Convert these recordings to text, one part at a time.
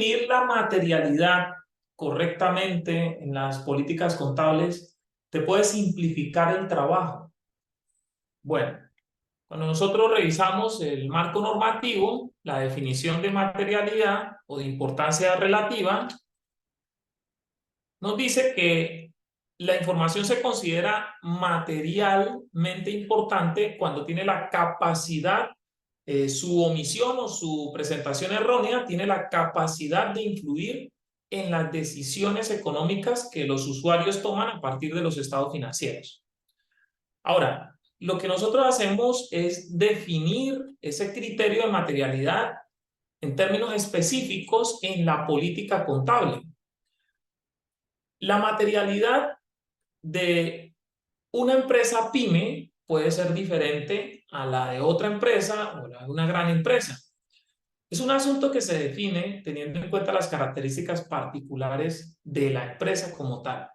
definir la materialidad correctamente en las políticas contables te puede simplificar el trabajo. Bueno, cuando nosotros revisamos el marco normativo, la definición de materialidad o de importancia relativa, nos dice que la información se considera materialmente importante cuando tiene la capacidad, su omisión o su presentación errónea tiene la capacidad de influir en las decisiones económicas que los usuarios toman a partir de los estados financieros. Ahora, lo que nosotros hacemos es definir ese criterio de materialidad en términos específicos en la política contable. La materialidad de una empresa pyme puede ser diferente a la de otra empresa o la de una gran empresa. Es un asunto que se define teniendo en cuenta las características particulares de la empresa como tal.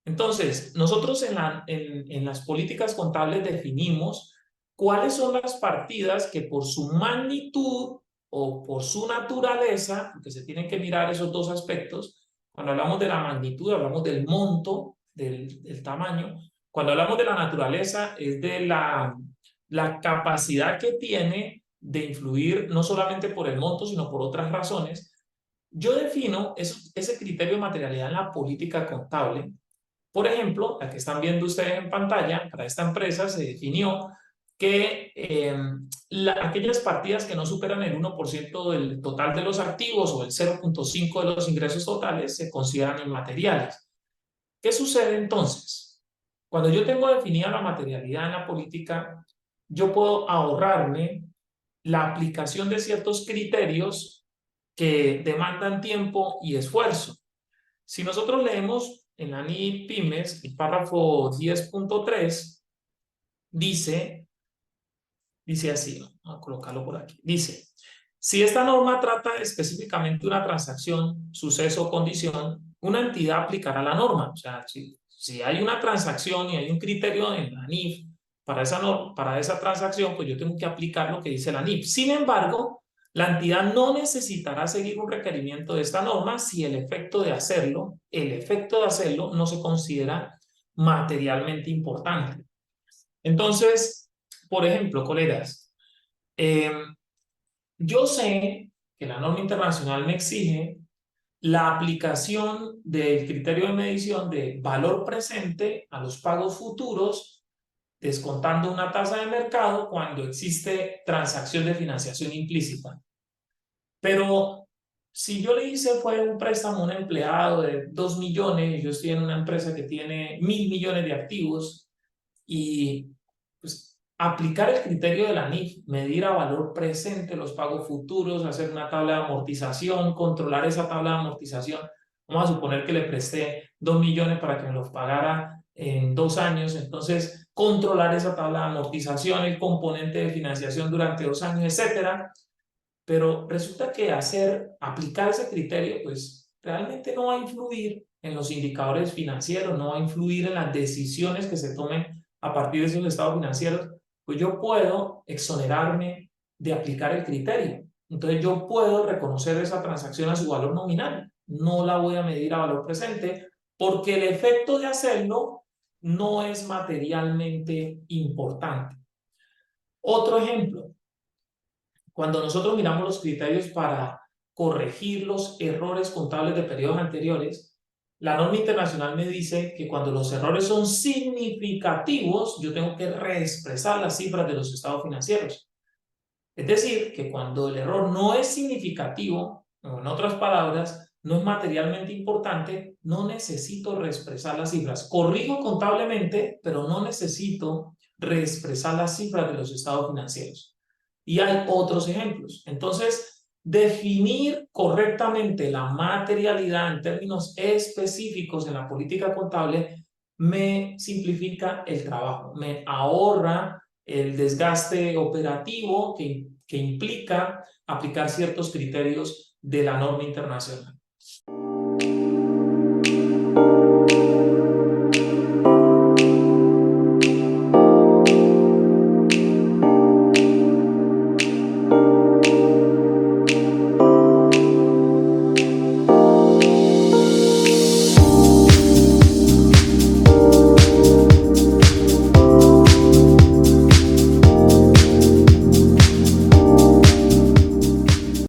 Entonces, nosotros en las políticas contables definimos cuáles son las partidas que por su magnitud o por su naturaleza, porque se tienen que mirar esos dos aspectos. Cuando hablamos de la magnitud, hablamos del monto, del tamaño. Cuando hablamos de la naturaleza, es de la capacidad que tiene de influir no solamente por el monto, sino por otras razones. Yo defino ese criterio de materialidad en la política contable. Por ejemplo, la que están viendo ustedes en pantalla, para esta empresa se definió que aquellas partidas que no superan el 1% del total de los activos o el 0,5% de los ingresos totales se consideran inmateriales. ¿Qué sucede entonces? Cuando yo tengo definida la materialidad en la política, yo puedo ahorrarme la aplicación de ciertos criterios que demandan tiempo y esfuerzo. Si nosotros leemos en la NIF Pymes, el párrafo 10.3, dice así, vamos a colocarlo por aquí, dice, si esta norma trata específicamente una transacción, suceso o condición, una entidad aplicará la norma. O sea, si hay una transacción y hay un criterio en la NIF para esa transacción, pues yo tengo que aplicar lo que dice la NIF. Sin embargo, la entidad no necesitará seguir un requerimiento de esta norma si el efecto de hacerlo no se considera materialmente importante. Entonces, por ejemplo, colegas, yo sé que la norma internacional me exige la aplicación del criterio de medición de valor presente a los pagos futuros, descontando una tasa de mercado cuando existe transacción de financiación implícita. Pero si yo le hice fue un préstamo a un empleado de 2 millones, yo estoy en una empresa que tiene 1.000 millones de activos y pues aplicar el criterio de la NIF, medir a valor presente los pagos futuros, hacer una tabla de amortización, controlar esa tabla de amortización. Vamos a suponer que le presté 2 millones para que me los pagara en 2 años, entonces controlar esa tabla de amortización, el componente de financiación durante 2 años, etcétera. Pero resulta que aplicar ese criterio, pues realmente no va a influir en los indicadores financieros, no va a influir en las decisiones que se tomen a partir de esos estados financieros. Pues yo puedo exonerarme de aplicar el criterio. Entonces yo puedo reconocer esa transacción a su valor nominal. No la voy a medir a valor presente porque el efecto de hacerlo no es materialmente importante. Otro ejemplo. Cuando nosotros miramos los criterios para corregir los errores contables de periodos anteriores, la norma internacional me dice que cuando los errores son significativos, yo tengo que reexpresar las cifras de los estados financieros. Es decir, que cuando el error no es significativo, o en otras palabras, no es materialmente importante, no necesito reexpresar las cifras. Corrijo contablemente, pero no necesito reexpresar las cifras de los estados financieros. Y hay otros ejemplos. Entonces, definir correctamente la materialidad en términos específicos en la política contable me simplifica el trabajo, me ahorra el desgaste operativo que implica aplicar ciertos criterios de la norma internacional.